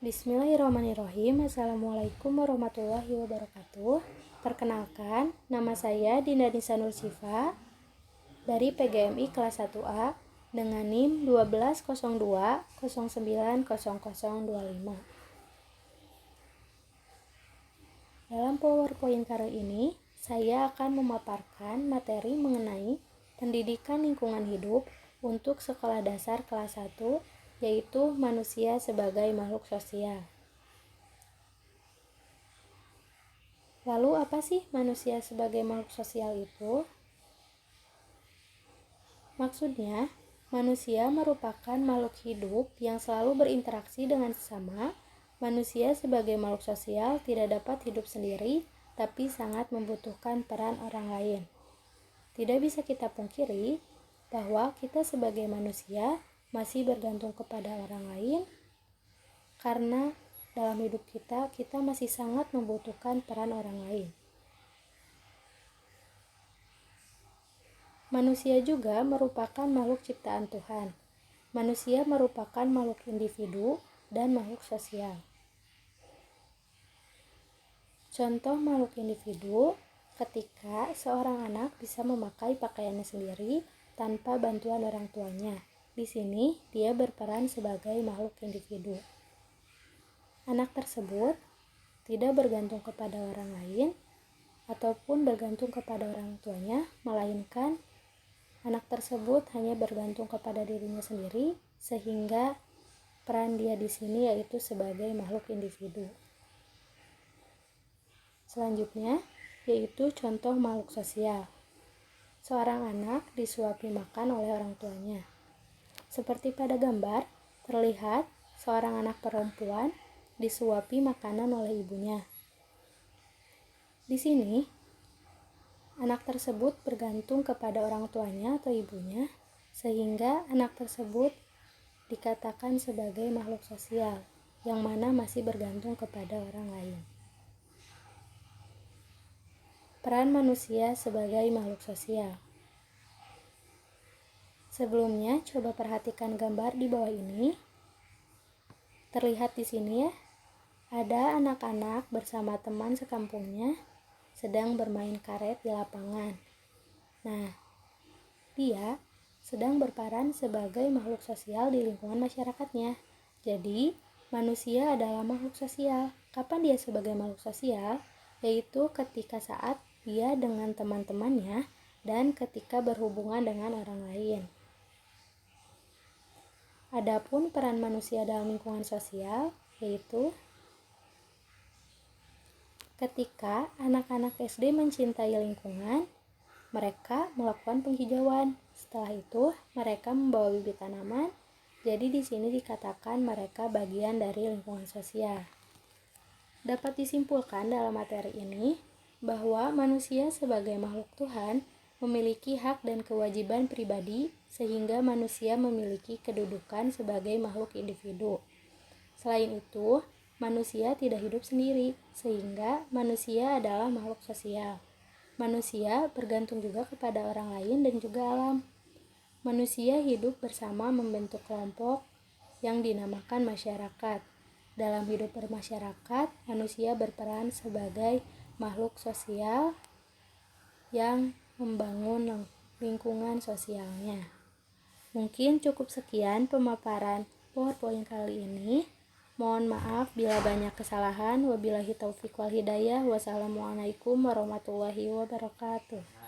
Bismillahirrahmanirrahim. Assalamualaikum warahmatullahi wabarakatuh. Perkenalkan, nama saya Dinda Nisa Nur Syifa dari PGMI kelas 1A dengan NIM 1202090025. Dalam PowerPoint kali ini, saya akan memaparkan materi mengenai pendidikan lingkungan hidup untuk sekolah dasar kelas 1, yaitu manusia sebagai makhluk sosial. Lalu apa sih manusia sebagai makhluk sosial itu? Maksudnya, manusia merupakan makhluk hidup yang selalu berinteraksi dengan sesama. Manusia sebagai makhluk sosial tidak dapat hidup sendiri, tapi sangat membutuhkan peran orang lain. Tidak bisa kita pungkiri bahwa kita sebagai manusia masih bergantung kepada orang lain, karena dalam hidup kita masih sangat membutuhkan peran orang lain. Manusia juga merupakan makhluk ciptaan Tuhan. Manusia merupakan makhluk individu dan makhluk sosial. Contoh makhluk individu, ketika seorang anak bisa memakai pakaiannya sendiri tanpa bantuan orang tuanya. Di sini, dia berperan sebagai makhluk individu. Anak tersebut tidak bergantung kepada orang lain ataupun bergantung kepada orang tuanya, melainkan anak tersebut hanya bergantung kepada dirinya sendiri, sehingga peran dia di sini yaitu sebagai makhluk individu. Selanjutnya, yaitu contoh makhluk sosial. Seorang anak disuapi makan oleh orang tuanya. Seperti pada gambar, terlihat seorang anak perempuan disuapi makanan oleh ibunya. Di sini, anak tersebut bergantung kepada orang tuanya atau ibunya, sehingga anak tersebut dikatakan sebagai makhluk sosial, yang mana masih bergantung kepada orang lain. Peran manusia sebagai makhluk sosial. Sebelumnya, coba perhatikan gambar di bawah ini. Terlihat di sini ya, ada anak-anak bersama teman sekampungnya sedang bermain karet di lapangan. Nah, dia sedang berperan sebagai makhluk sosial di lingkungan masyarakatnya. Jadi, manusia adalah makhluk sosial. Kapan dia sebagai makhluk sosial? Yaitu ketika saat dia dengan teman-temannya dan ketika berhubungan dengan orang lain. Adapun peran manusia dalam lingkungan sosial, yaitu ketika anak-anak SD mencintai lingkungan, mereka melakukan penghijauan. Setelah itu, mereka membawa bibit tanaman. Jadi di sini dikatakan mereka bagian dari lingkungan sosial. Dapat disimpulkan dalam materi ini bahwa manusia sebagai makhluk Tuhan memiliki hak dan kewajiban pribadi, sehingga manusia memiliki kedudukan sebagai makhluk individu. Selain itu, manusia tidak hidup sendiri, sehingga manusia adalah makhluk sosial. Manusia bergantung juga kepada orang lain dan juga alam. Manusia hidup bersama membentuk kelompok yang dinamakan masyarakat. Dalam hidup bermasyarakat, manusia berperan sebagai makhluk sosial yang membangun lingkungan sosialnya. Mungkin cukup sekian pemaparan PowerPoint kali ini. Mohon maaf bila banyak kesalahan. Wabillahi taufiq wal hidayah. Wassalamualaikum warahmatullahi wabarakatuh.